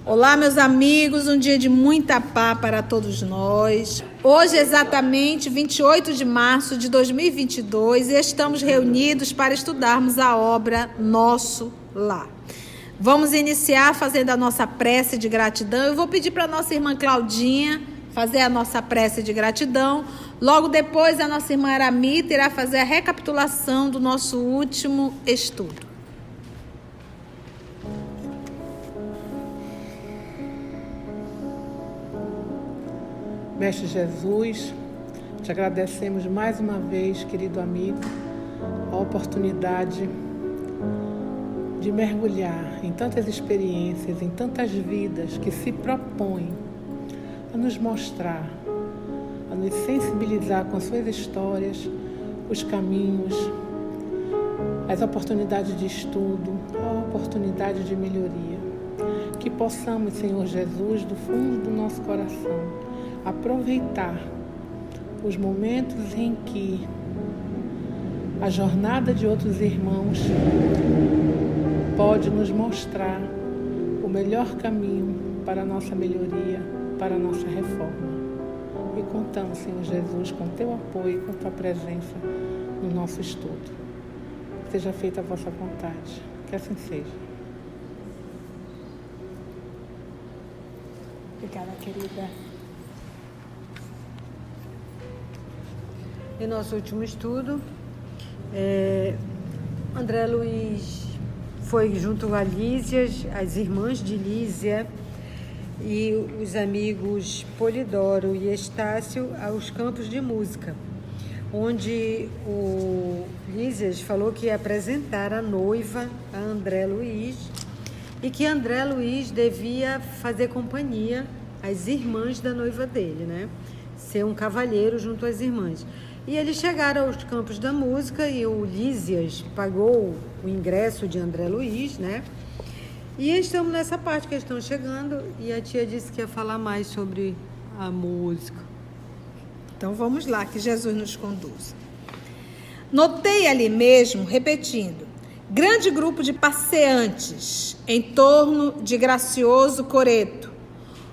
Olá, meus amigos, um dia de muita paz para todos nós. Hoje é exatamente 28 de março de 2022 e estamos reunidos para estudarmos a obra Nosso Lar. Vamos iniciar fazendo a nossa prece de gratidão. Eu vou pedir para a nossa irmã Claudinha fazer a nossa prece de gratidão. Logo depois, a nossa irmã Aramita irá fazer a recapitulação do nosso último estudo. Mestre Jesus, te agradecemos mais uma vez, querido amigo, a oportunidade de mergulhar em tantas experiências, em tantas vidas que se propõem a nos mostrar, a nos sensibilizar com as suas histórias, os caminhos, as oportunidades de estudo, a oportunidade de melhoria. Que possamos, Senhor Jesus, do fundo do nosso coração, aproveitar os momentos em que a jornada de outros irmãos pode nos mostrar o melhor caminho para a nossa melhoria, para a nossa reforma. E contamos, Senhor Jesus, com teu apoio, com tua presença no nosso estudo. Seja feita a vossa vontade, que assim seja. Obrigada, querida. Em nosso último estudo, André Luiz foi junto a Lísia, as irmãs de Lísia e os amigos Polidoro e Estácio aos campos de música, onde o Lísias falou que ia apresentar a noiva a André Luiz e que André Luiz devia fazer companhia às irmãs da noiva dele, né? Ser um cavalheiro junto às irmãs. E eles chegaram aos campos da música e o Lísias pagou o ingresso de André Luiz, né? E estamos nessa parte que eles estão chegando e a tia disse que ia falar mais sobre a música. Então vamos lá, que Jesus nos conduza. Notei ali mesmo, repetindo, grande grupo de passeantes em torno de gracioso coreto,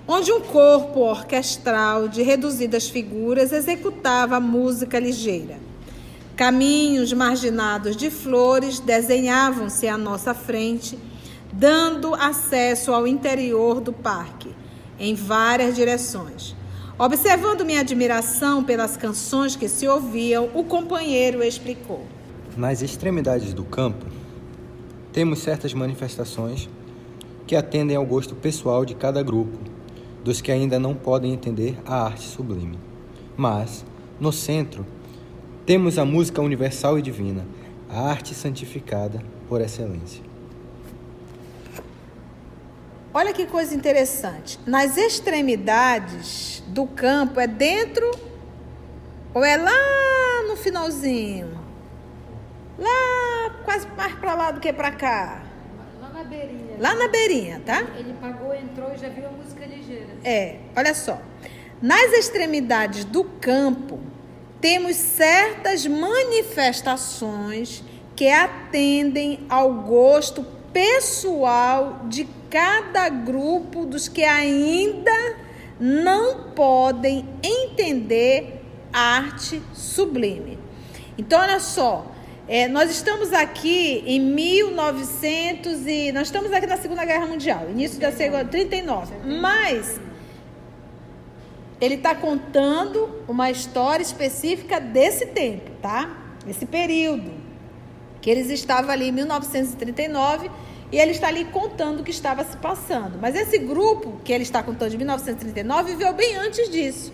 onde um corpo orquestral de reduzidas figuras executava música ligeira. Caminhos marginados de flores desenhavam-se à nossa frente, dando acesso ao interior do parque, em várias direções. Observando minha admiração pelas canções que se ouviam, o companheiro explicou. Nas extremidades do campo, temos certas manifestações que atendem ao gosto pessoal de cada grupo, dos que ainda não podem entender a arte sublime. Mas, no centro, temos a música universal e divina, a arte santificada por excelência. Olha que coisa interessante. Nas extremidades do campo, é dentro ou é lá no finalzinho? Lá, quase mais para lá do que para cá? Lá na beirinha. Lá na beirinha, tá? Ele pagou, entrou e já viu a música ligeira. Olha só. Nas extremidades do campo, temos certas manifestações que atendem ao gosto pessoal de cada grupo dos que ainda não podem entender a arte sublime. Então, olha só. Nós estamos aqui em 1900 e nós estamos aqui na Segunda Guerra Mundial, início da Segunda, 39. Mas ele está contando uma história específica desse tempo, tá? Esse período que eles estavam ali em 1939 e ele está ali contando o que estava se passando. Mas esse grupo que ele está contando de 1939 viveu bem antes disso.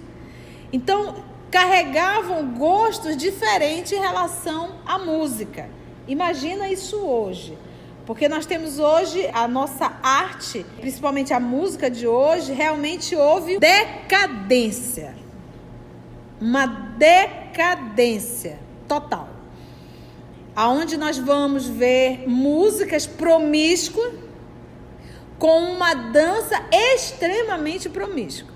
Então carregavam gostos diferentes em relação à música. Imagina isso hoje. Porque nós temos hoje a nossa arte, principalmente a música de hoje, realmente houve decadência. Uma decadência total. Aonde nós vamos ver músicas promíscuas com uma dança extremamente promíscua.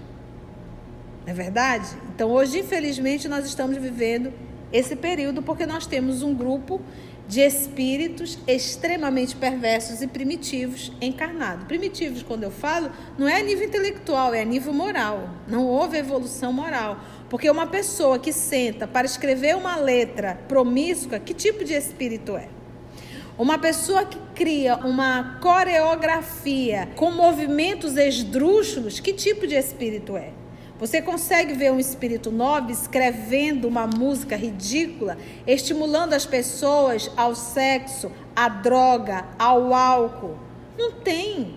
Não é verdade? Então, hoje, infelizmente, nós estamos vivendo esse período, porque nós temos um grupo de espíritos extremamente perversos e primitivos encarnados. Primitivos, quando eu falo, não é a nível intelectual, é a nível moral. Não houve evolução moral. Porque uma pessoa que senta para escrever uma letra promíscua, que tipo de espírito é? Uma pessoa que cria uma coreografia com movimentos esdrúxulos, que tipo de espírito é? Você consegue ver um espírito nobre escrevendo uma música ridícula, estimulando as pessoas ao sexo, à droga, ao álcool? Não tem.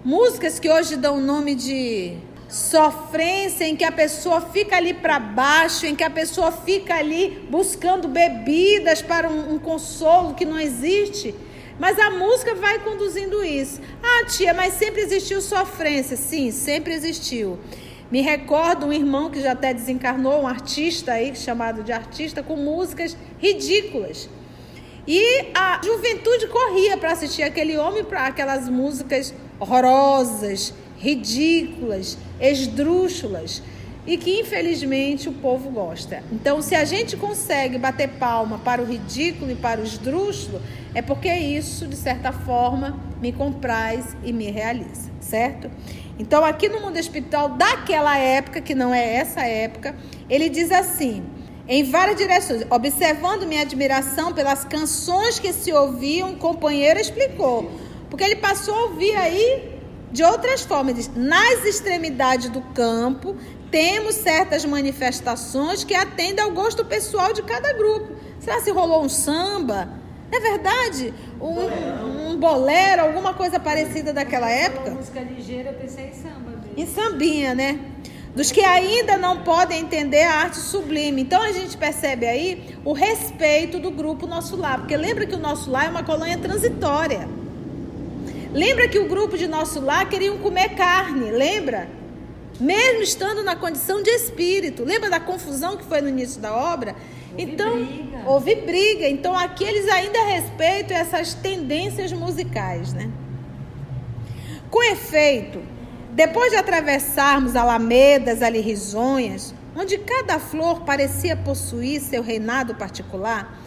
Músicas que hoje dão o nome de sofrência, em que a pessoa fica ali para baixo, em que a pessoa fica ali buscando bebidas para um consolo que não existe. Mas a música vai conduzindo isso. Ah, tia, mas sempre existiu sofrência. Sim, sempre existiu. Me recordo um irmão que já até desencarnou, um artista aí, chamado de artista, com músicas ridículas. E a juventude corria para assistir aquele homem, para aquelas músicas horrorosas, ridículas, esdrúxulas, e que infelizmente o povo gosta. Então, se a gente consegue bater palma para o ridículo e para o esdrúxulo, é porque isso, de certa forma, me compraz e me realiza, certo? Então, aqui no mundo espiritual daquela época, que não é essa época, ele diz assim, em várias direções, observando minha admiração pelas canções que se ouviam, o companheiro explicou, porque ele passou a ouvir aí de outras formas. Diz, nas extremidades do campo, temos certas manifestações que atendem ao gosto pessoal de cada grupo. Será se rolou um samba? É verdade? Um bolero, alguma coisa parecida daquela época? Música ligeira, eu pensei em samba mesmo. Em sambinha, né? Dos que ainda não podem entender a arte sublime. Então a gente percebe aí o respeito do grupo Nosso Lar. Porque lembra que o Nosso Lar é uma colônia transitória. Lembra que o grupo de Nosso Lar queriam comer carne, lembra? Mesmo estando na condição de espírito. Lembra da confusão que foi no início da obra? Houve briga. Então aqui eles ainda respeitam essas tendências musicais, né? Com efeito, depois de atravessarmos alamedas ali risonhas, onde cada flor parecia possuir seu reinado particular,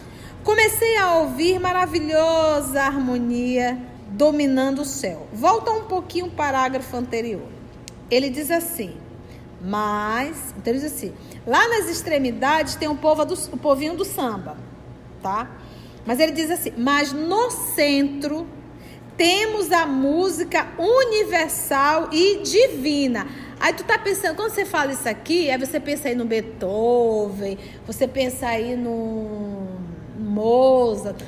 comecei a ouvir maravilhosa harmonia dominando o céu. Volta um pouquinho o parágrafo anterior. Ele diz assim, então ele diz assim, lá nas extremidades tem o povinho do samba, tá? Mas ele diz assim, mas no centro temos a música universal e divina. Aí tu tá pensando, quando você fala isso aqui, aí você pensa aí no Beethoven, você pensa aí no Mozart.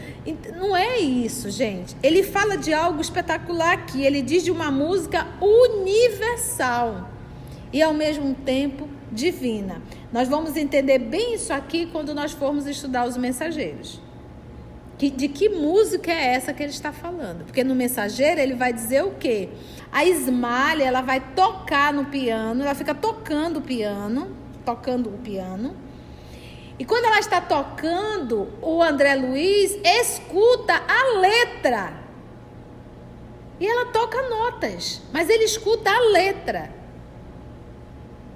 Não é isso, gente. Ele fala de algo espetacular aqui. Ele diz de uma música universal e ao mesmo tempo divina. Nós vamos entender bem isso aqui quando nós formos estudar os mensageiros. De que música é essa que ele está falando? Porque no mensageiro ele vai dizer o quê? A Ismália, ela vai tocar no piano, ela fica tocando o piano. E quando ela está tocando, o André Luiz escuta a letra. E ela toca notas, mas ele escuta a letra.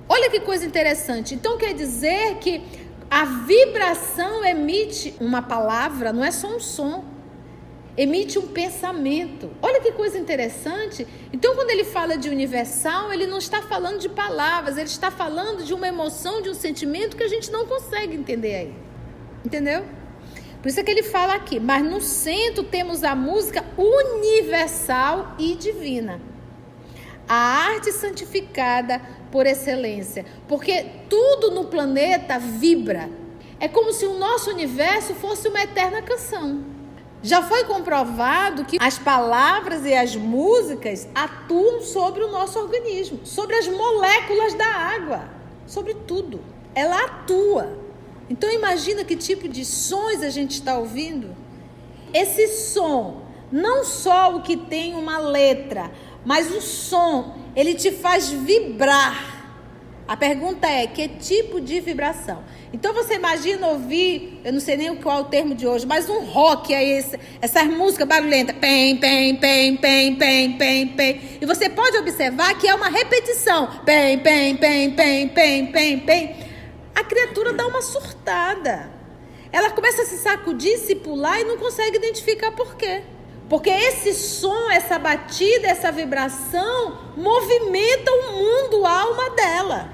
Olha que coisa interessante. Então quer dizer que a vibração emite uma palavra, não é só um som. Emite um pensamento. Olha que coisa interessante. Então, quando ele fala de universal, ele não está falando de palavras, ele está falando de uma emoção, de um sentimento que a gente não consegue entender aí. Entendeu? Por isso é que ele fala aqui, mas no centro temos a música universal e divina. A arte santificada por excelência. Porque tudo no planeta vibra. É como se o nosso universo fosse uma eterna canção. Já foi comprovado que as palavras e as músicas atuam sobre o nosso organismo, sobre as moléculas da água, sobre tudo. Ela atua. Então imagina que tipo de sons a gente está ouvindo. Esse som, não só o que tem uma letra, mas o som, ele te faz vibrar. A pergunta é, que tipo de vibração? Então você imagina ouvir, eu não sei nem qual é o termo de hoje, mas um rock aí, essas músicas barulhentas, pem, pem, pem, pem, pem, pem, pem. E você pode observar que é uma repetição, pem, pem, pem, pem, pem, pem, pem. A criatura dá uma surtada. ela começa a se sacudir, se pular e não consegue identificar por quê. Porque esse som, essa batida, essa vibração movimenta o mundo, a alma dela.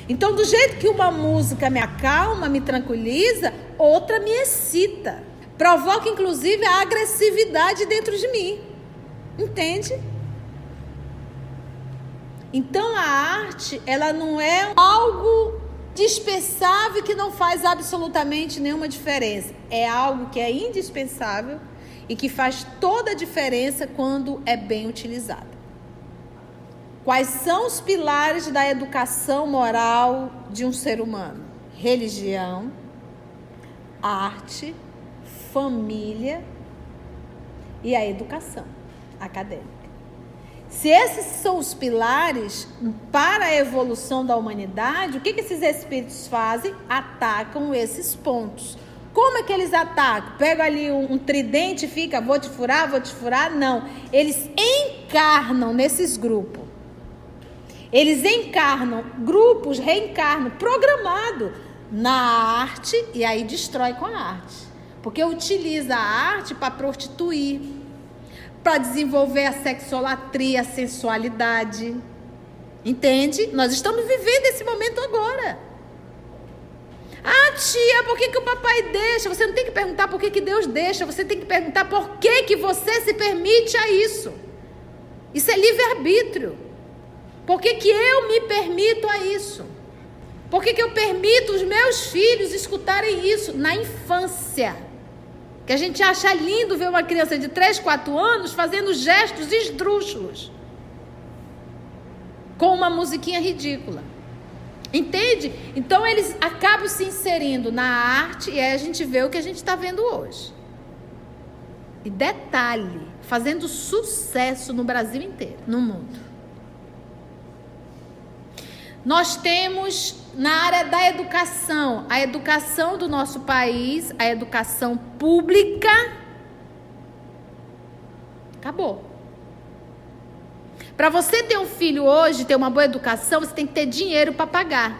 Então, do jeito que uma música me acalma, me tranquiliza, outra me excita. Provoca, inclusive, a agressividade dentro de mim. Entende? Então, a arte, ela não é algo dispensável que não faz absolutamente nenhuma diferença. É algo que é indispensável e que faz toda a diferença quando é bem utilizada. Quais são os pilares da educação moral de um ser humano? Religião, arte, família e a educação acadêmica. Se esses são os pilares para a evolução da humanidade, o que esses espíritos fazem? Atacam esses pontos. Como é que eles atacam? Pega ali um tridente e fica, vou te furar, vou te furar. Não, eles encarnam nesses grupos. Eles encarnam, grupos reencarnam, programado na arte e aí destrói com a arte. Porque utiliza a arte para prostituir, para desenvolver a sexolatria, a sensualidade. Entende? Nós estamos vivendo esse momento agora. Ah, tia, por que o papai deixa? Você não tem que perguntar por que Deus deixa. Você tem que perguntar por que você se permite a isso. Isso é livre-arbítrio. Por que eu me permito a isso? Por que eu permito os meus filhos escutarem isso na infância? Que a gente acha lindo ver uma criança de 3, 4 anos fazendo gestos esdrúxulos com uma musiquinha ridícula. Entende? Então eles acabam se inserindo na arte e aí a gente vê o que a gente está vendo hoje. E detalhe, fazendo sucesso no Brasil inteiro, no mundo. Nós temos na área da educação, a educação do nosso país, a educação pública, acabou. Para você ter um filho hoje, ter uma boa educação, você tem que ter dinheiro para pagar.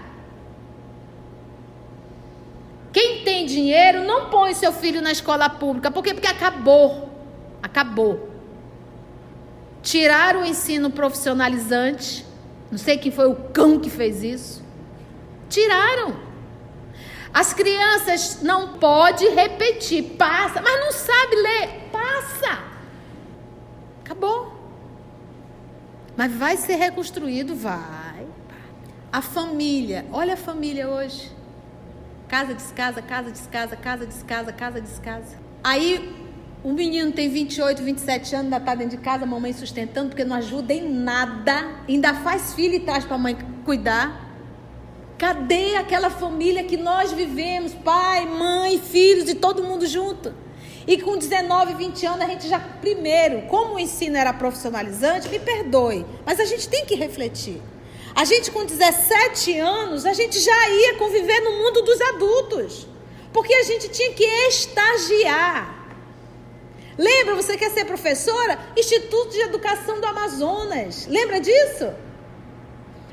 Quem tem dinheiro não põe seu filho na escola pública. Por quê? Porque acabou. Acabou. Tiraram o ensino profissionalizante. Não sei quem foi o cão que fez isso. Tiraram. As crianças não podem repetir. Passa, mas não sabe ler. Passa. Acabou. Mas vai ser reconstruído, vai. A família. Olha a família hoje. Casa descasa, casa descasa, casa descasa, casa descasa. Aí o menino tem 28, 27 anos, ainda está dentro de casa, a mamãe sustentando, porque não ajuda em nada. Ainda faz filho e traz para a mãe cuidar. Cadê aquela família que nós vivemos? Pai, mãe, filhos e todo mundo junto. E com 19, 20 anos a gente já, primeiro, como o ensino era profissionalizante, me perdoe, mas a gente tem que refletir. A gente com 17 anos, a gente já ia conviver no mundo dos adultos, porque a gente tinha que estagiar. Lembra, você quer ser professora? Instituto de Educação do Amazonas. Lembra disso?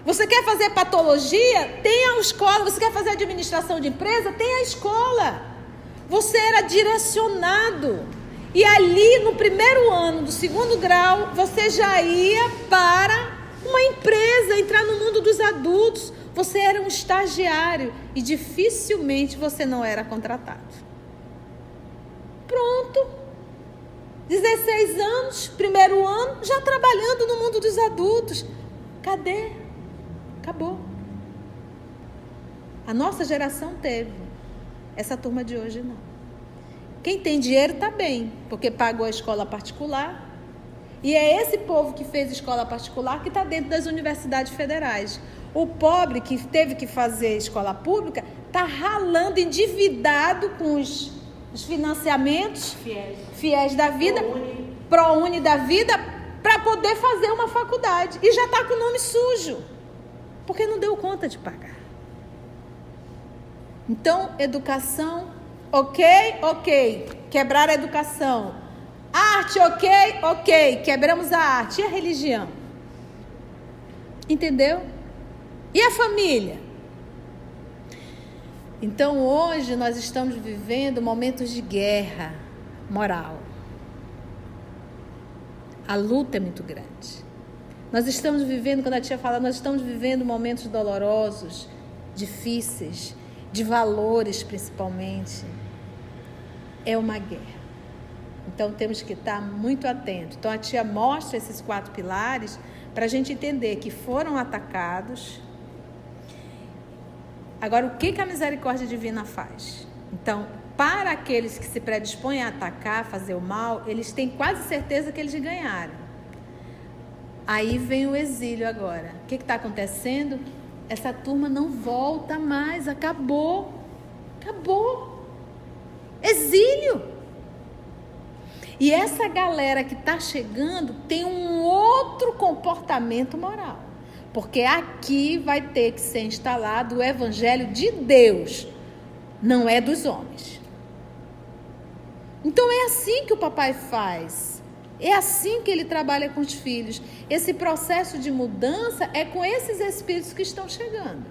Você quer fazer patologia? Tem a escola. Você quer fazer administração de empresa? Tem a escola. Você era direcionado. E ali, no primeiro ano do 2º grau, você já ia para uma empresa, entrar no mundo dos adultos. Você era um estagiário e dificilmente você não era contratado. Pronto. 16 anos, primeiro ano, já trabalhando no mundo dos adultos. Cadê? Acabou. A nossa geração teve. Essa turma de hoje não. Quem tem dinheiro está bem, porque pagou a escola particular. E é esse povo que fez escola particular que está dentro das universidades federais. O pobre que teve que fazer escola pública está ralando, endividado com os financiamentos fiéis da vida, ProUni da vida, para poder fazer uma faculdade. E já está com o nome sujo, porque não deu conta de pagar. Então, educação, ok. Quebrar a educação. Arte, ok. Quebramos a arte. E a religião? Entendeu? E a família? Então hoje nós estamos vivendo momentos de guerra moral. A luta é muito grande. Nós estamos vivendo, quando a tia fala, nós estamos vivendo momentos dolorosos, difíceis, de valores principalmente. É uma guerra. Então temos que estar muito atentos. Então a tia mostra esses 4 pilares para a gente entender que foram atacados. Agora, o que a misericórdia divina faz? Então, para aqueles que se predispõem a atacar, fazer o mal, eles têm quase certeza que eles ganharam. Aí vem o exílio agora. O que está acontecendo? Essa turma não volta mais, acabou. Acabou. Exílio. E essa galera que está chegando tem um outro comportamento moral. Porque aqui vai ter que ser instalado o evangelho de Deus, não é dos homens. Então é assim que o papai faz. É assim que ele trabalha com os filhos. Esse processo de mudança é com esses espíritos que estão chegando.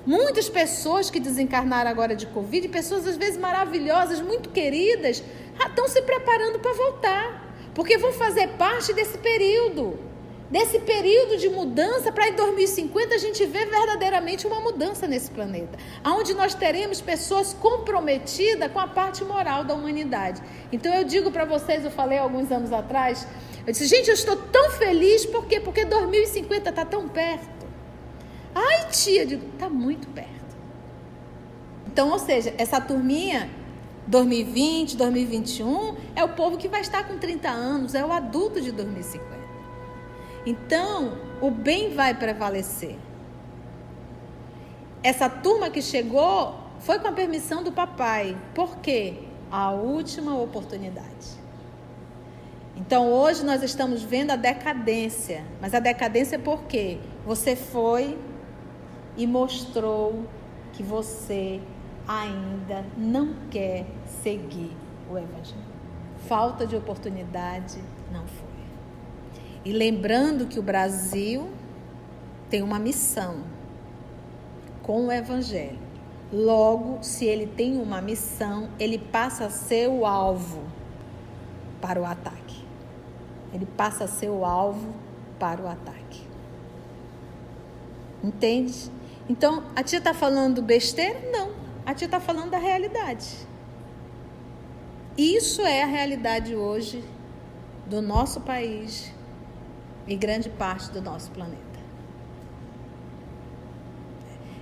Muitas pessoas que desencarnaram agora de Covid, pessoas às vezes maravilhosas, muito queridas, estão se preparando para voltar. Porque vão fazer parte desse período de mudança, para em 2050 a gente ver verdadeiramente uma mudança nesse planeta, onde nós teremos pessoas comprometidas com a parte moral da humanidade. Então eu digo para vocês, eu falei alguns anos atrás, eu disse, gente, eu estou tão feliz, por quê? Porque 2050 está tão perto. Ai, tia, eu digo, está muito perto. Então, ou seja, essa turminha 2020, 2021, é o povo que vai estar com 30 anos, é o adulto de 2050. Então, o bem vai prevalecer. Essa turma que chegou foi com a permissão do papai. Por quê? A última oportunidade. Então, hoje nós estamos vendo a decadência. Mas a decadência é por quê? Você foi e mostrou que você ainda não quer seguir o evangelho. Falta de oportunidade não foi. E lembrando que o Brasil tem uma missão com o evangelho. Logo, se ele tem uma missão, ele passa a ser o alvo para o ataque. Ele passa a ser o alvo para o ataque. Entende? Então, a tia está falando besteira? Não. A tia está falando da realidade. Isso é a realidade hoje do nosso país e grande parte do nosso planeta.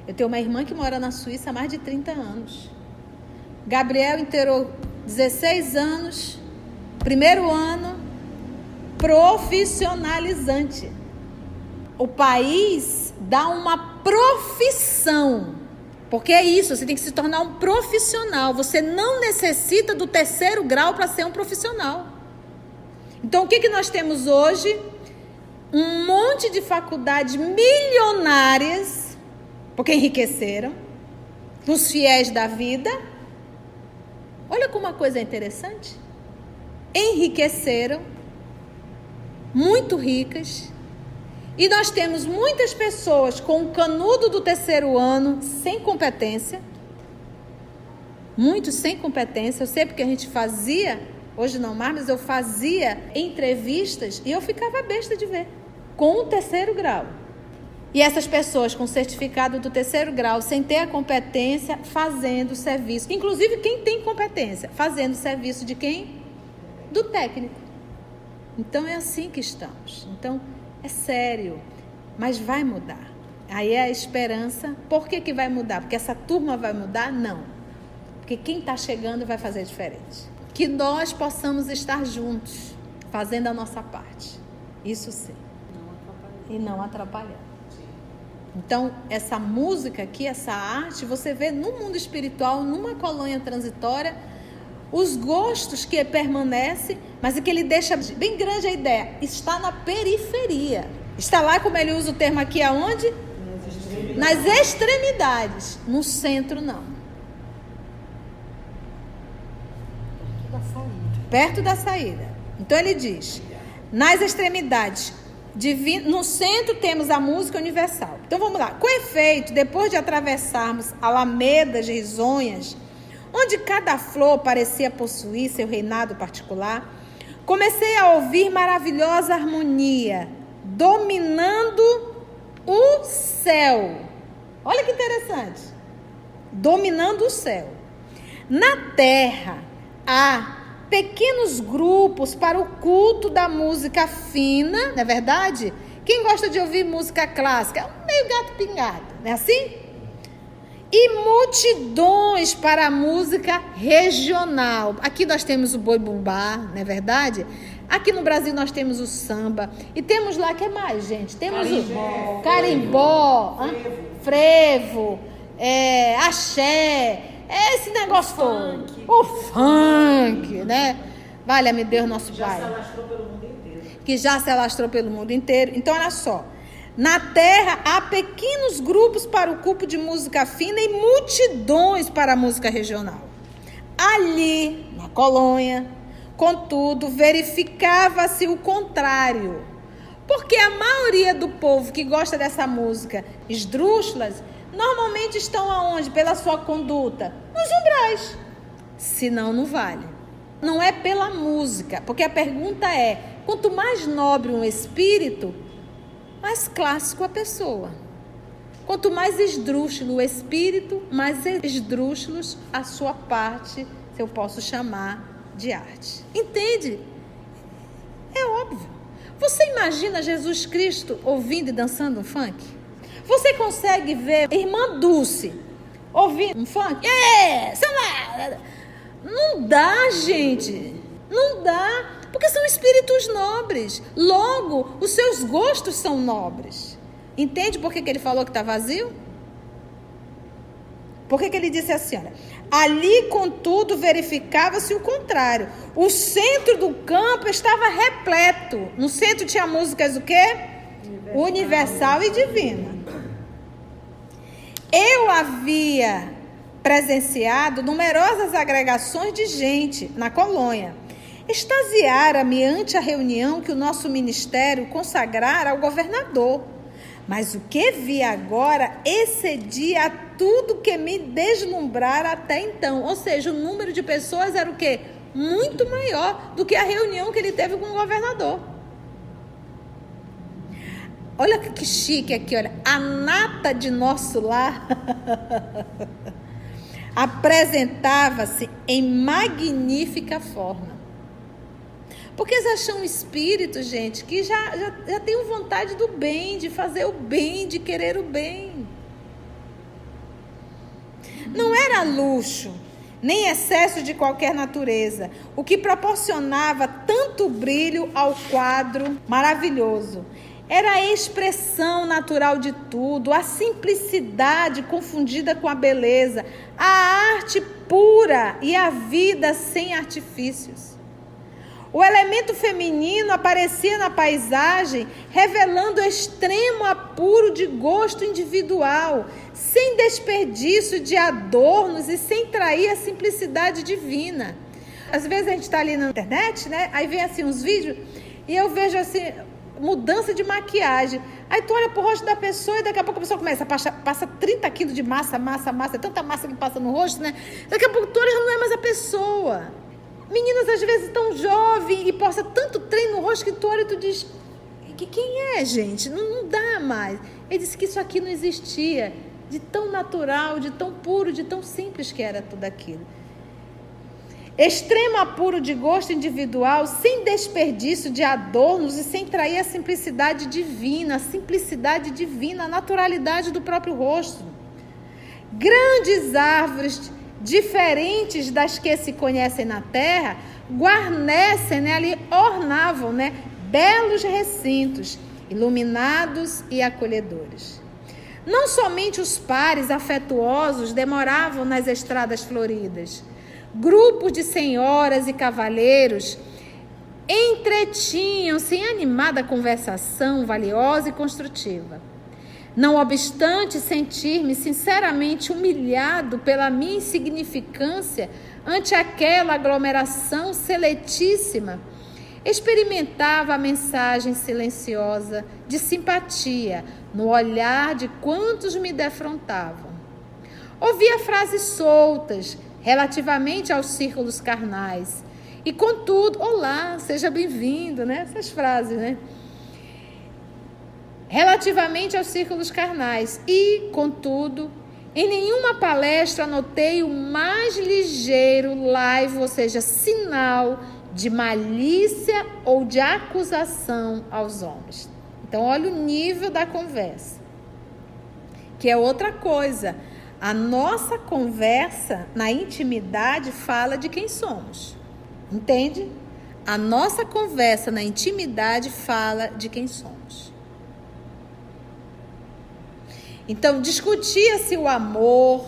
Eu tenho uma irmã que mora na Suíça há mais de 30 anos. Gabriel inteirou 16 anos, primeiro ano, profissionalizante. O país dá uma profissão, porque é isso, você tem que se tornar um profissional. Você não necessita do 3º grau para ser um profissional. Então, o que nós temos hoje? Um monte de faculdades milionárias, porque enriqueceram, os fiéis da vida. Olha como uma coisa é interessante. Enriqueceram, muito ricas, e nós temos muitas pessoas com o canudo do 3º ano, sem competência, muitos sem competência. Eu sei porque a gente fazia, hoje não mais, mas eu fazia entrevistas e eu ficava besta de ver, com o 3º grau. E essas pessoas com certificado do 3º grau, sem ter a competência, fazendo serviço. Inclusive, quem tem competência, fazendo serviço de quem? Do técnico. Então, é assim que estamos. Então, é sério, mas vai mudar. Aí é a esperança. Por que vai mudar? Porque essa turma vai mudar? Não. Porque quem está chegando vai fazer diferente. Que nós possamos estar juntos, fazendo a nossa parte. Isso sim. E não atrapalhando. Então, essa música aqui, essa arte, você vê no mundo espiritual, numa colônia transitória, os gostos que permanecem, mas é que ele deixa bem grande a ideia. Está na periferia. Está lá, como ele usa o termo aqui, aonde? Nas extremidades. No centro, não. Perto da saída. Então, ele diz, nas extremidades, No centro temos a música universal. Então vamos lá. Com efeito, depois de atravessarmos alamedas risonhas, onde cada flor parecia possuir seu reinado particular, comecei a ouvir maravilhosa harmonia, dominando o céu. Olha que interessante. Dominando o céu. Na terra, há pequenos grupos para o culto da música fina, não é verdade? Quem gosta de ouvir música clássica? É um meio gato pingado, não é assim? E multidões para a música regional. Aqui nós temos o boi bumbá, não é verdade? Aqui no Brasil nós temos o samba. E temos lá, o que mais, gente? Temos o carimbó, frevo, axé, esse negócio todo. O funk, né? Valha-me Deus, nosso Pai. Que já se alastrou pelo mundo inteiro. Então, olha só. Na terra há pequenos grupos para o culto de música fina e multidões para a música regional. Ali, na colônia, contudo, verificava-se o contrário. Porque a maioria do povo que gosta dessa música esdrúxulas, normalmente estão aonde? Pela sua conduta? Nos umbrais. Senão, não vale. Não é pela música, porque a pergunta é, quanto mais nobre um espírito, mais clássico a pessoa. Quanto mais esdrúxulo o espírito, mais esdrúxulos a sua parte, se eu posso chamar de arte. Entende? É óbvio. Você imagina Jesus Cristo ouvindo e dançando um funk? Você consegue ver irmã Dulce ouvindo um funk? Não dá, gente. Não dá. Porque são espíritos nobres. Logo, os seus gostos são nobres. Entende por que ele falou que está vazio? Por que ele disse assim, olha, ali, contudo, verificava-se o contrário. O centro do campo estava repleto. No centro tinha músicas o quê? Universal e divina. Eu havia presenciado numerosas agregações de gente na colônia. Extasiara-me ante a reunião que o nosso ministério consagrara ao governador. Mas o que vi agora excedia a tudo que me deslumbrara até então. Ou seja, o número de pessoas era o quê? Muito maior do que a reunião que ele teve com o governador. Olha que chique aqui, olha. A nata de nosso lar apresentava-se em magnífica forma. Porque eles são espíritos, gente, que já têm vontade do bem, de fazer o bem, de querer o bem. Não era luxo, nem excesso de qualquer natureza, o que proporcionava tanto brilho ao quadro maravilhoso. Era a expressão natural de tudo, a simplicidade confundida com a beleza, a arte pura e a vida sem artifícios. O elemento feminino aparecia na paisagem, revelando extremo apuro de gosto individual, sem desperdício de adornos e sem trair a simplicidade divina. Às vezes a gente está ali na internet, né? Aí vem assim uns vídeos e eu vejo assim, mudança de maquiagem. Aí tu olha pro rosto da pessoa e daqui a pouco a pessoa passa 30 quilos de massa, tanta massa que passa no rosto, né? Daqui a pouco tu olha e já não é mais a pessoa. Meninas às vezes tão jovens e posta tanto trem no rosto que tu olha e tu diz, quem é, gente? Não dá mais. Ele disse que isso aqui não existia, de tão natural, de tão puro, de tão simples que era tudo aquilo. Extremo apuro de gosto individual, sem desperdício de adornos e sem trair a simplicidade divina, a naturalidade do próprio rosto. Grandes árvores diferentes das que se conhecem na terra, guarnecem, né, ali ornavam, né, belos recintos, iluminados e acolhedores. Não somente os pares afetuosos demoravam nas estradas floridas. Grupos de senhoras e cavalheiros entretinham-se em animada conversação valiosa e construtiva. Não obstante sentir-me sinceramente humilhado pela minha insignificância ante aquela aglomeração seletíssima, experimentava a mensagem silenciosa de simpatia no olhar de quantos me defrontavam. Ouvia frases soltas relativamente aos círculos carnais. E, contudo, olá, seja bem-vindo, né? Essas frases, né? Relativamente aos círculos carnais. E, contudo, em nenhuma palestra notei o mais ligeiro laivo, ou seja, sinal de malícia ou de acusação aos homens. Então, olha o nível da conversa. Que é outra coisa. A nossa conversa na intimidade fala de quem somos. Entende? A nossa conversa na intimidade fala de quem somos. Então, discutia-se o amor,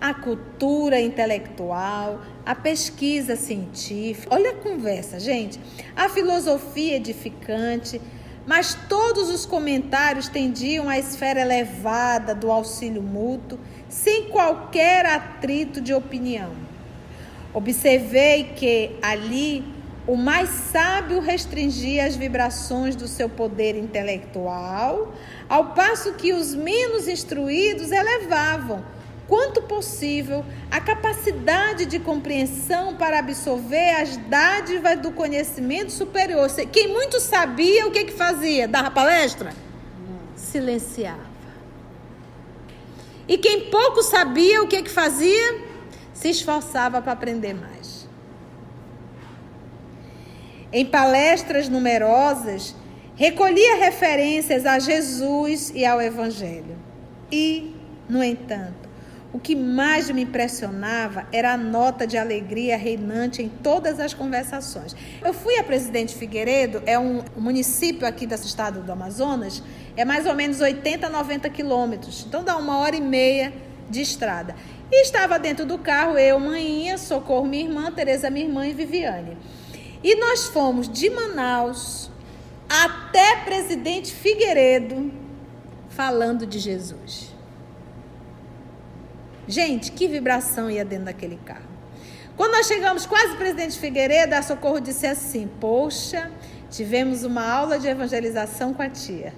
a cultura intelectual, a pesquisa científica. Olha a conversa, gente. A filosofia edificante, mas todos os comentários tendiam à esfera elevada do auxílio mútuo, sem qualquer atrito de opinião. Observei que ali o mais sábio restringia as vibrações do seu poder intelectual, ao passo que os menos instruídos elevavam, quanto possível, a capacidade de compreensão para absorver as dádivas do conhecimento superior. Quem muito sabia, o que fazia? Dava palestra? Silenciava. E quem pouco sabia, o que fazia? Se esforçava para aprender mais. Em palestras numerosas, recolhia referências a Jesus e ao Evangelho. E, no entanto, o que mais me impressionava era a nota de alegria reinante em todas as conversações. Eu fui a Presidente Figueiredo, é um município aqui do estado do Amazonas, é mais ou menos 80, 90 quilômetros, então dá 1h30 de estrada. E estava dentro do carro, eu, Maninha, Socorro, minha irmã, Tereza, minha irmã e Viviane. E nós fomos de Manaus até Presidente Figueiredo falando de Jesus. Gente, que vibração ia dentro daquele carro. Quando nós chegamos quase Presidente Figueiredo, a Socorro disse assim: poxa, tivemos uma aula de evangelização com a tia.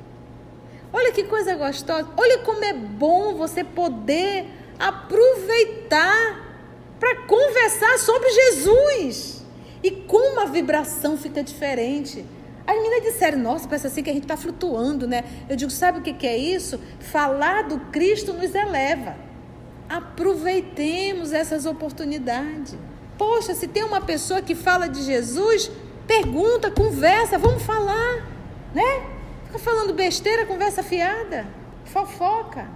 Olha que coisa gostosa. Olha como é bom você poder aproveitar para conversar sobre Jesus. E como a vibração fica diferente. As meninas disseram: nossa, parece assim que a gente está flutuando, né? Eu digo: sabe o que é isso? Falar do Cristo nos eleva. Aproveitemos essas oportunidades. Poxa, se tem uma pessoa que fala de Jesus, pergunta, conversa, vamos falar, né? Fica falando besteira, conversa fiada, fofoca.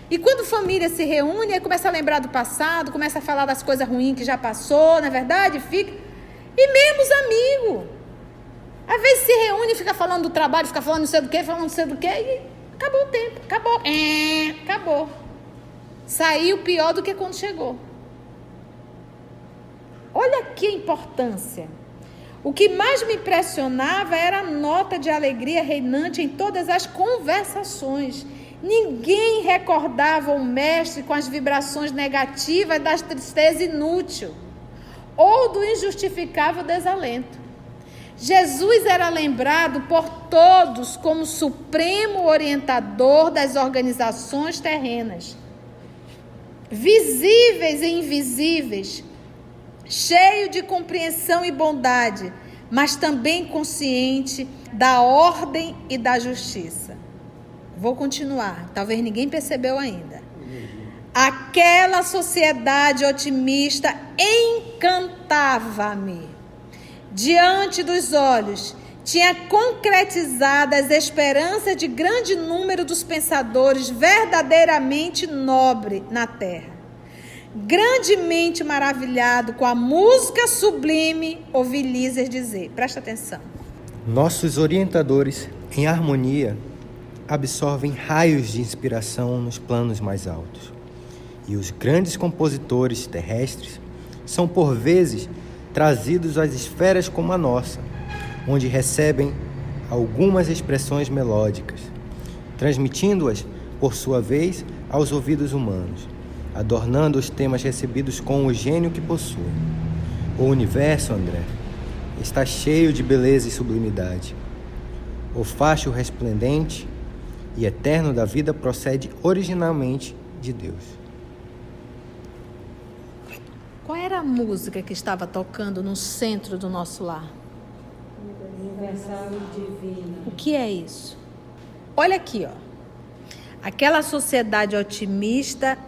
E quando família se reúne, aí começa a lembrar do passado, começa a falar das coisas ruins que já passou, não é verdade? Fica. E mesmo os amigos. Às vezes se reúne e fica falando do trabalho, fica falando não sei do que, falando não sei do que, e acabou o tempo, acabou. Acabou. Saiu pior do que quando chegou. Olha que importância. O que mais me impressionava era a nota de alegria reinante em todas as conversações. Ninguém recordava o mestre com as vibrações negativas da tristeza inútil ou do injustificável desalento. Jesus era lembrado por todos como supremo orientador das organizações terrenas, visíveis e invisíveis, cheio de compreensão e bondade, mas também consciente da ordem e da justiça. Vou continuar, talvez ninguém percebeu ainda. Aquela sociedade otimista encantava-me. Diante dos olhos, tinha concretizado as esperanças de grande número dos pensadores verdadeiramente nobres na terra. Grandemente maravilhado com a música sublime, ouvi Líser dizer, presta atenção. Nossos orientadores, em harmonia, absorvem raios de inspiração nos planos mais altos. E os grandes compositores terrestres são, por vezes, trazidos às esferas como a nossa, onde recebem algumas expressões melódicas, transmitindo-as, por sua vez, aos ouvidos humanos, adornando os temas recebidos com o gênio que possuem. O universo, André, está cheio de beleza e sublimidade. O facho resplendente e eterno da vida procede originalmente de Deus. Qual era a música que estava tocando no centro do nosso lar? Universal e divina. O que é isso? Olha aqui, ó. Aquela sociedade otimista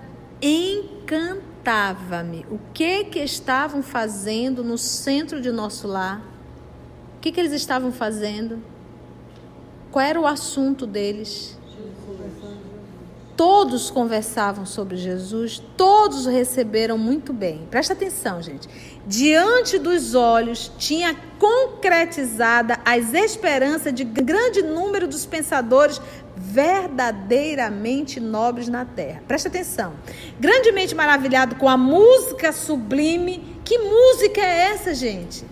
encantava-me. O que estavam fazendo no centro de nosso lar? O que eles estavam fazendo? Qual era o assunto deles? Todos conversavam sobre Jesus, todos o receberam muito bem. Presta atenção, gente. Diante dos olhos tinha concretizada as esperanças de grande número dos pensadores verdadeiramente nobres na terra. Presta atenção. Grandemente maravilhado com a música sublime. Que música é essa, gente?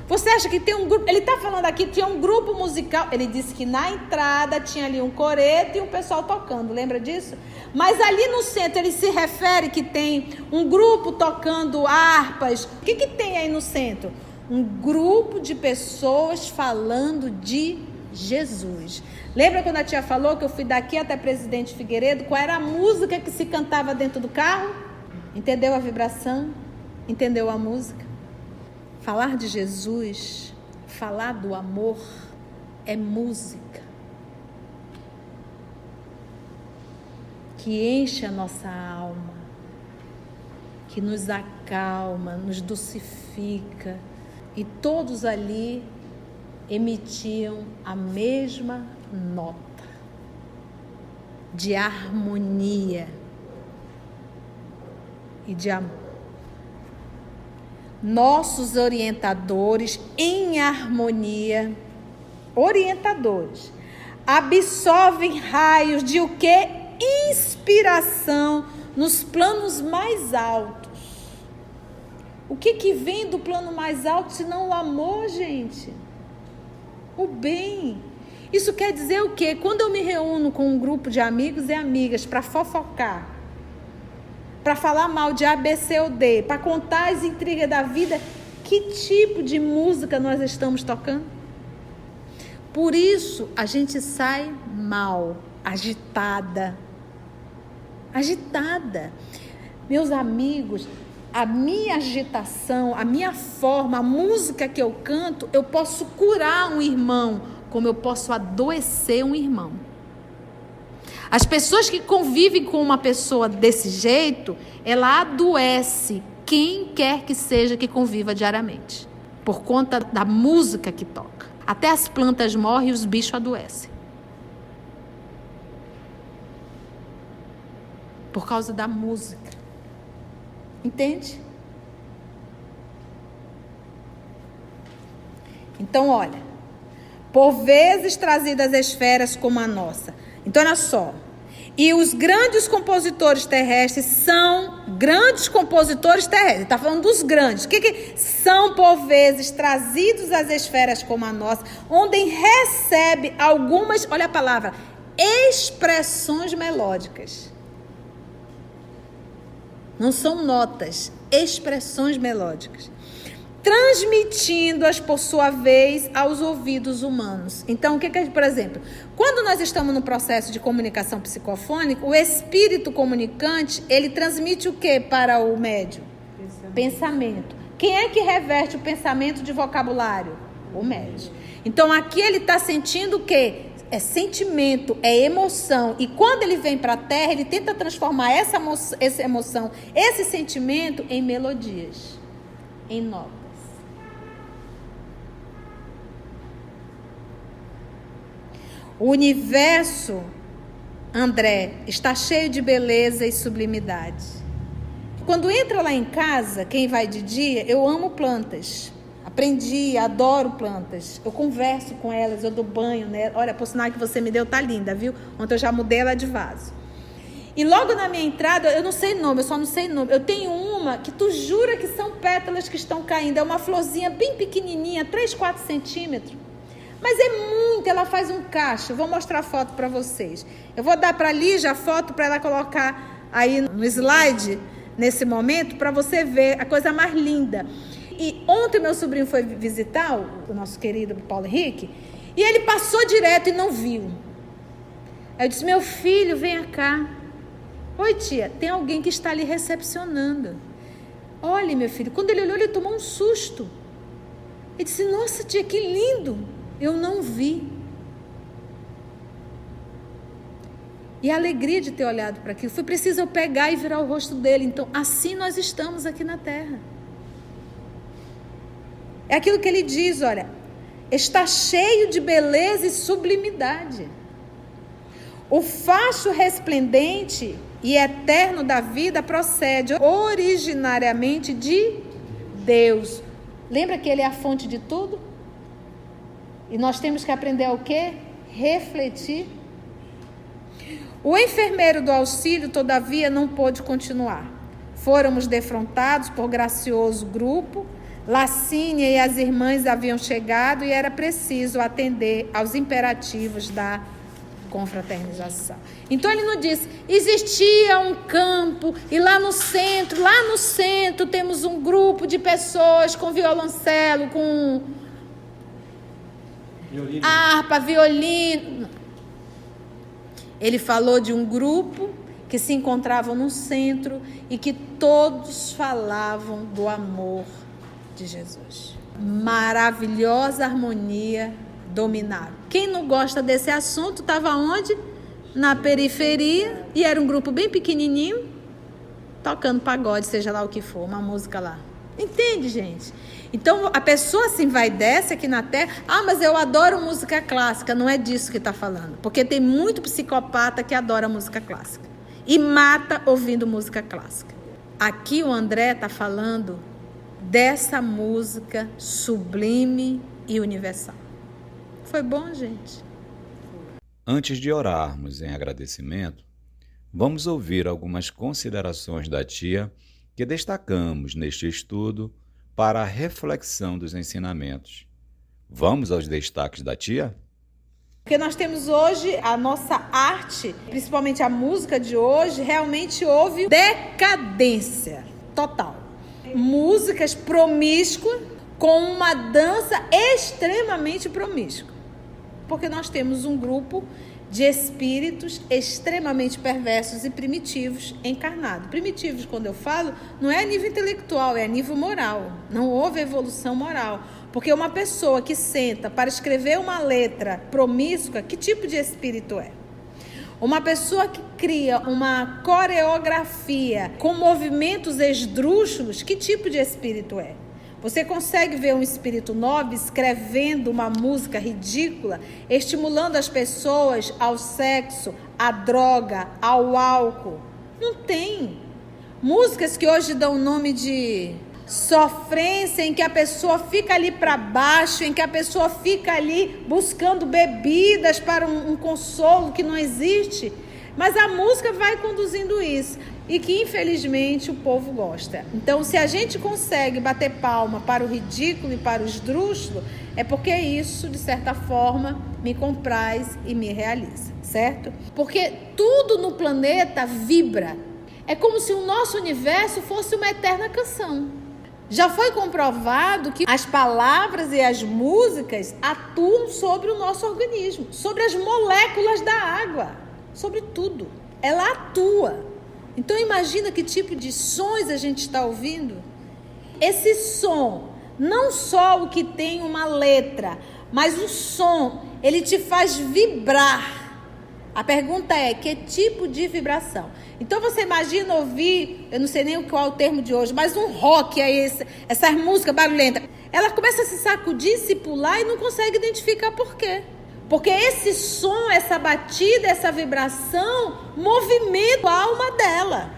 Você acha que tem um grupo? Ele está falando aqui, tinha um grupo musical. Ele disse que na entrada tinha ali um coreto e um pessoal tocando. Lembra disso? Mas ali no centro ele se refere que tem um grupo tocando harpas. O que tem aí no centro? Um grupo de pessoas falando de Jesus. Lembra quando a tia falou que eu fui daqui até Presidente Figueiredo? Qual era a música que se cantava dentro do carro? Entendeu a vibração? Entendeu a música? Falar de Jesus, falar do amor, é música que enche a nossa alma, que nos acalma, nos dulcifica, e todos ali emitiam a mesma nota de harmonia e de amor. Nossos orientadores em harmonia, orientadores, absorvem raios de o quê? Inspiração nos planos mais altos. O que vem do plano mais alto senão o amor, gente? O bem. Isso quer dizer o quê? Quando eu me reúno com um grupo de amigos e amigas para fofocar, para falar mal de A, B, C ou D, para contar as intrigas da vida, que tipo de música nós estamos tocando? Por isso a gente sai mal, agitada. Meus amigos, a minha agitação, a minha forma, a música que eu canto, eu posso curar um irmão, como eu posso adoecer um irmão. As pessoas que convivem com uma pessoa desse jeito, ela adoece quem quer que seja que conviva diariamente, por conta da música que toca. Até as plantas morrem e os bichos adoecem. Por causa da música. Entende? Então, olha, por vezes trazidas às esferas como a nossa. Então, olha só. E os grandes compositores terrestres são grandes compositores terrestres. Está falando dos grandes. O que são, por vezes, trazidos às esferas como a nossa, onde recebe algumas, olha a palavra, expressões melódicas. Não são notas, expressões melódicas. Transmitindo-as, por sua vez, aos ouvidos humanos. Então, o que por exemplo, quando nós estamos no processo de comunicação psicofônica, o espírito comunicante, ele transmite o que para o médium? Pensamento. Quem é que reverte o pensamento de vocabulário? O médium. Então, aqui ele está sentindo o quê? É sentimento, é emoção. E quando ele vem para a Terra, ele tenta transformar essa emoção, esse sentimento em melodias, em notas. O universo, André, está cheio de beleza e sublimidade. Quando entra lá em casa, quem vai de dia, eu amo plantas. Aprendi, adoro plantas. Eu converso com elas, eu dou banho nelas. Olha, por sinal que você me deu, tá linda, viu? Ontem eu já mudei ela de vaso. E logo na minha entrada, eu não sei nome, eu só não sei nome. Eu tenho uma que tu jura que são pétalas que estão caindo. É uma florzinha bem pequenininha, 3, 4 centímetros. Mas é muito, ela faz um cacho. Eu vou mostrar a foto para vocês. Eu vou dar para a Lígia a foto para ela colocar aí no slide, nesse momento, para você ver a coisa mais linda. E ontem meu sobrinho foi visitar o nosso querido Paulo Henrique, e ele passou direto e não viu. Aí eu disse, meu filho, venha cá. Oi, tia, tem alguém que está ali recepcionando. Olha, meu filho, quando ele olhou, ele tomou um susto. Ele disse, nossa, tia, que lindo. Eu não vi. E a alegria de ter olhado para aquilo, foi preciso eu pegar e virar o rosto dele. Então, assim nós estamos aqui na terra. É aquilo que ele diz, olha, está cheio de beleza e sublimidade. O facho resplendente e eterno da vida procede originariamente de Deus. Lembra que ele é a fonte de tudo? E nós temos que aprender a o quê? Refletir. O enfermeiro do auxílio, todavia, não pôde continuar. Fôramos defrontados por gracioso grupo. Lacínia e as irmãs haviam chegado e era preciso atender aos imperativos da confraternização. Então ele não disse, existia um campo e lá no centro temos um grupo de pessoas com violoncelo, com violino, harpa, violino. Ele falou de um grupo que se encontravam no centro e que todos falavam do amor de Jesus. Maravilhosa harmonia dominava. Quem não gosta desse assunto estava onde? Na periferia, e era um grupo bem pequenininho, tocando pagode, seja lá o que for, uma música lá. Entende, gente? Então, a pessoa assim vai desce aqui na terra, mas eu adoro música clássica. Não é disso que está falando, porque tem muito psicopata que adora música clássica e mata ouvindo música clássica. Aqui o André está falando dessa música sublime e universal. Foi bom, gente? Antes de orarmos em agradecimento, vamos ouvir algumas considerações da tia que destacamos neste estudo para a reflexão dos ensinamentos. Vamos aos destaques da tia? Porque nós temos hoje a nossa arte, principalmente a música de hoje, realmente houve decadência total. Músicas promíscuas com uma dança extremamente promíscua. Porque nós temos um grupo de espíritos extremamente perversos e primitivos encarnados. Primitivos, quando eu falo, não é a nível intelectual, é a nível moral. Não houve evolução moral. Porque uma pessoa que senta para escrever uma letra promíscua, que tipo de espírito é? Uma pessoa que cria uma coreografia com movimentos esdrúxulos, que tipo de espírito é? Você consegue ver um espírito nobre escrevendo uma música ridícula, estimulando as pessoas ao sexo, à droga, ao álcool? Não tem. Músicas que hoje dão o nome de sofrência, em que a pessoa fica ali para baixo, em que a pessoa fica ali buscando bebidas para um consolo que não existe. Mas a música vai conduzindo isso. E que, infelizmente, o povo gosta. Então, se a gente consegue bater palma para o ridículo e para o esdrúxulo, é porque isso, de certa forma, me compraz e me realiza, certo? Porque tudo no planeta vibra. É como se o nosso universo fosse uma eterna canção. Já foi comprovado que as palavras e as músicas atuam sobre o nosso organismo, sobre as moléculas da água, sobre tudo. Ela atua. Então imagina que tipo de sons a gente está ouvindo. Esse som, não só o que tem uma letra, mas o som, ele te faz vibrar. A pergunta é, que tipo de vibração? Então você imagina ouvir, eu não sei nem qual é o termo de hoje, mas um rock, essa música barulhenta. Ela começa a se sacudir, se pular e não consegue identificar por quê. Porque esse som, essa batida, essa vibração movimenta a alma dela.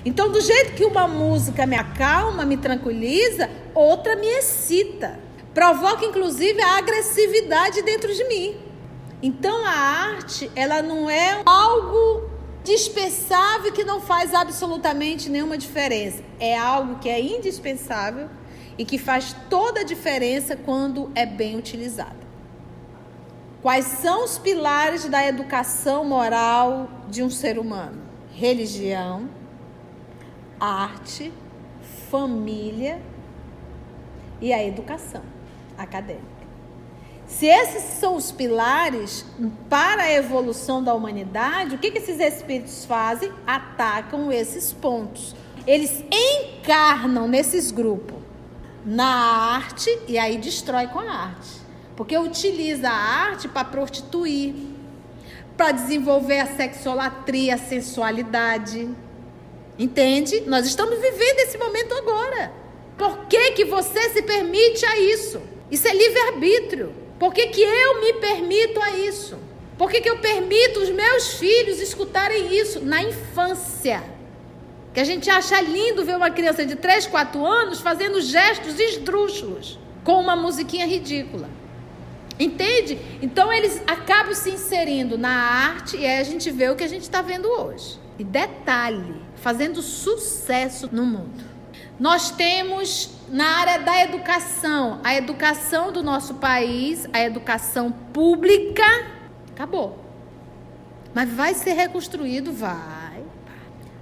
Então, do jeito que uma música me acalma, me tranquiliza, outra me excita. Provoca, inclusive, a agressividade dentro de mim. Então, a arte, ela não é algo dispensável que não faz absolutamente nenhuma diferença. É algo que é indispensável e que faz toda a diferença quando é bem utilizada. Quais são os pilares da educação moral de um ser humano? Religião, arte, família e a educação acadêmica. Se esses são os pilares para a evolução da humanidade, o que esses espíritos fazem? Atacam esses pontos. Eles encarnam nesses grupos na arte e aí destrói com a arte. Porque utiliza a arte para prostituir, para desenvolver a sexolatria, a sensualidade. Entende? Nós estamos vivendo esse momento agora. Por que você se permite a isso? Isso é livre-arbítrio. Por que eu me permito a isso? Por que eu permito os meus filhos escutarem isso na infância? Que a gente acha lindo ver uma criança de 3, 4 anos fazendo gestos esdrúxulos com uma musiquinha ridícula. Entende? Então eles acabam se inserindo na arte e aí a gente vê o que a gente está vendo hoje. E detalhe, fazendo sucesso no mundo. Nós temos na área da educação, a educação do nosso país, a educação pública, acabou. Mas vai ser reconstruído? Vai.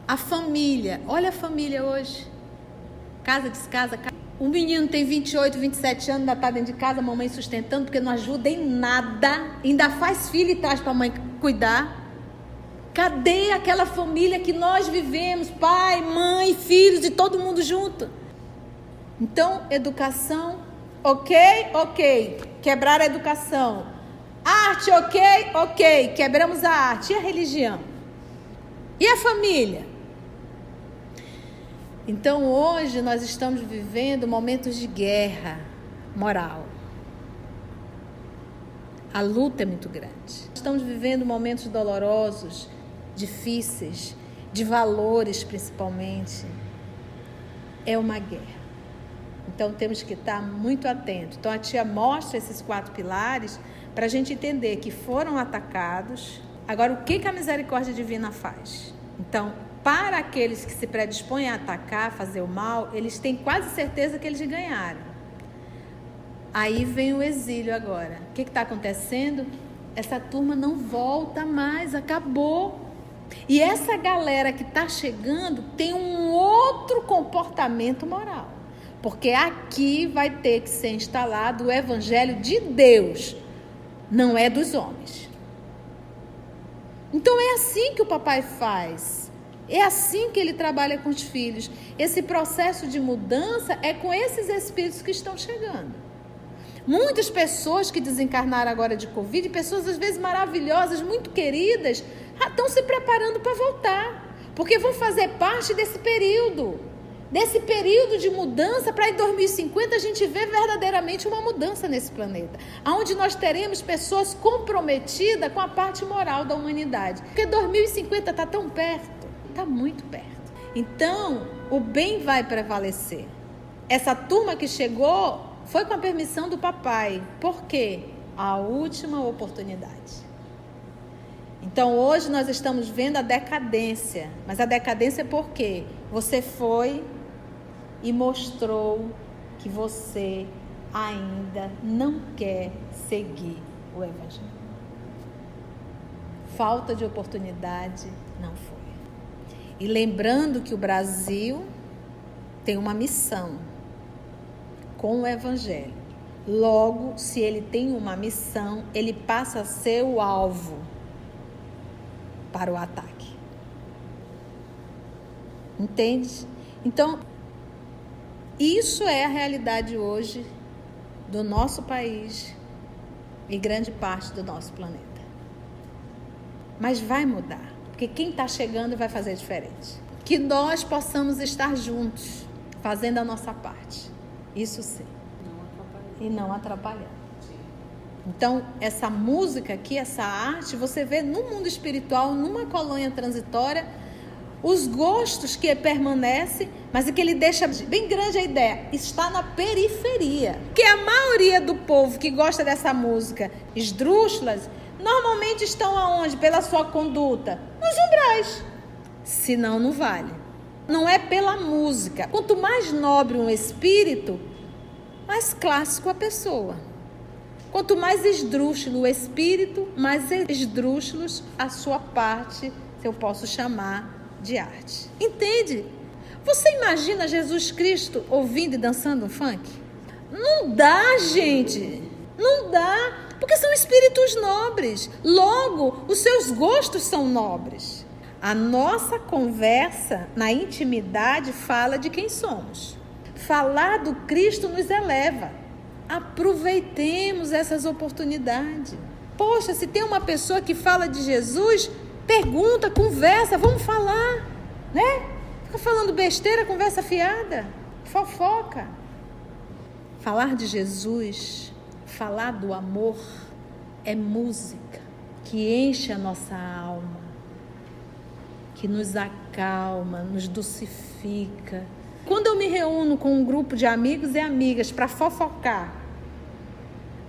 A família, olha a família hoje. Casa, descasa, casa. O menino tem 28, 27 anos, ainda está dentro de casa, a mamãe sustentando, porque não ajuda em nada. Ainda faz filho e traz para a mãe cuidar. Cadê aquela família que nós vivemos? Pai, mãe, filhos e todo mundo junto. Então, educação, ok. Quebrar a educação. Arte, ok. Quebramos a arte. E a religião? E a família? Então, hoje nós estamos vivendo momentos de guerra moral. A luta é muito grande. Estamos vivendo momentos dolorosos, difíceis, de valores principalmente. É uma guerra. Então, temos que estar muito atentos. Então, a tia mostra esses 4 pilares para a gente entender que foram atacados. Agora, o que a misericórdia divina faz? Então, para aqueles que se predispõem a atacar, fazer o mal, eles têm quase certeza que eles ganharam. Aí vem o exílio agora. O que está acontecendo? Essa turma não volta mais, acabou. E essa galera que está chegando tem um outro comportamento moral. Porque aqui vai ter que ser instalado o evangelho de Deus, não é dos homens. Então é assim que o papai faz. É assim que ele trabalha com os filhos. Esse processo de mudança é com esses espíritos que estão chegando. Muitas pessoas que desencarnaram agora de Covid, pessoas às vezes maravilhosas, muito queridas, estão se preparando para voltar. Porque vão fazer parte desse período de mudança, para em 2050 a gente ver verdadeiramente uma mudança nesse planeta. Onde nós teremos pessoas comprometidas com a parte moral da humanidade. Porque 2050 está tão perto. Está muito perto. Então, o bem vai prevalecer. Essa turma que chegou foi com a permissão do papai. Por quê? A última oportunidade. Então, hoje nós estamos vendo a decadência. Mas a decadência é por quê? Você foi e mostrou que você ainda não quer seguir o evangelho. Falta de oportunidade não foi. E lembrando que o Brasil tem uma missão com o evangelho. Logo, se ele tem uma missão, ele passa a ser o alvo para o ataque. Entende? Então, isso é a realidade hoje do nosso país e grande parte do nosso planeta. Mas vai mudar, porque quem está chegando vai fazer diferente. Que nós possamos estar juntos, fazendo a nossa parte. Isso sim. E não atrapalhando. Então, essa música aqui, essa arte, você vê no mundo espiritual, numa colônia transitória, os gostos que permanecem, mas é que ele deixa bem grande a ideia, está na periferia. Porque a maioria do povo que gosta dessa música, esdrúxulas, normalmente estão aonde? Pela sua conduta? Nos umbrais. Senão não vale. Não é pela música. Quanto mais nobre um espírito, mais clássico a pessoa. Quanto mais esdrúxulo o espírito, mais esdrúxulos a sua parte, se eu posso chamar de arte. Entende? Você imagina Jesus Cristo ouvindo e dançando um funk? Não dá, gente. Não dá, porque são espíritos nobres. Logo, os seus gostos são nobres. A nossa conversa na intimidade fala de quem somos. Falar do Cristo nos eleva. Aproveitemos essas oportunidades. Poxa, se tem uma pessoa que fala de Jesus, pergunta, conversa, vamos falar, né? Fica falando besteira, conversa fiada, fofoca. Falar de Jesus, falar do amor, é música que enche a nossa alma, que nos acalma, nos dulcifica. Quando eu me reúno com um grupo de amigos e amigas para fofocar,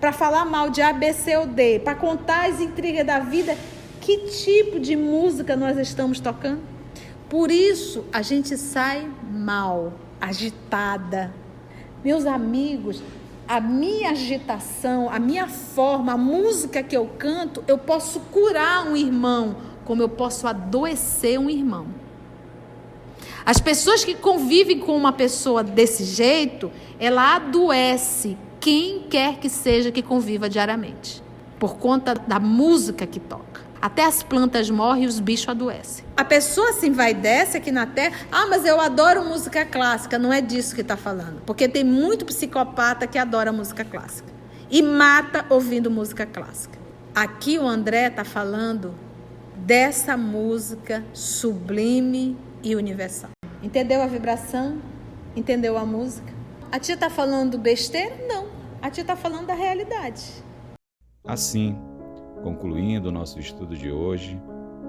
para falar mal de A, B, C ou D, para contar as intrigas da vida, que tipo de música nós estamos tocando? Por isso a gente sai mal, agitada. Meus amigos, a minha agitação, a minha forma, a música que eu canto, eu posso curar um irmão, como eu posso adoecer um irmão. As pessoas que convivem com uma pessoa desse jeito, ela adoece quem quer que seja que conviva diariamente, por conta da música que toca. Até as plantas morrem e os bichos adoecem. A pessoa se envaidece aqui na Terra. Ah, mas eu adoro música clássica. Não é disso que está falando. Porque tem muito psicopata que adora música clássica e mata ouvindo música clássica. Aqui o André está falando dessa música sublime e universal. Entendeu a vibração? Entendeu a música? A tia está falando besteira? Não. A tia está falando da realidade. Assim, concluindo o nosso estudo de hoje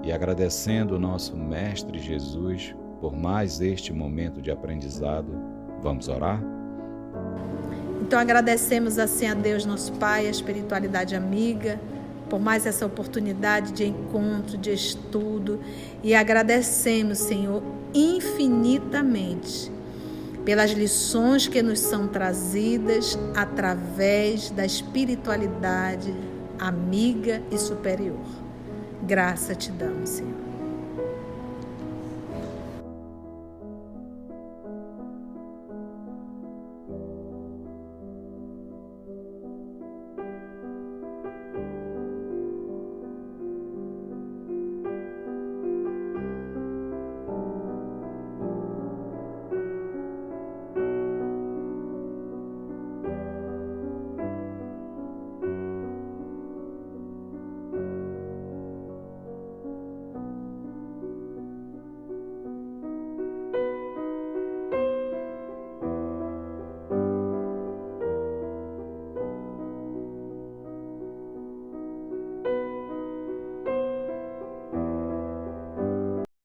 e agradecendo o nosso Mestre Jesus por mais este momento de aprendizado, vamos orar? Então agradecemos assim a Deus, nosso Pai, a espiritualidade amiga, por mais essa oportunidade de encontro, de estudo, e agradecemos, Senhor, infinitamente pelas lições que nos são trazidas através da espiritualidade amiga e superior. Graça te damos, Senhor.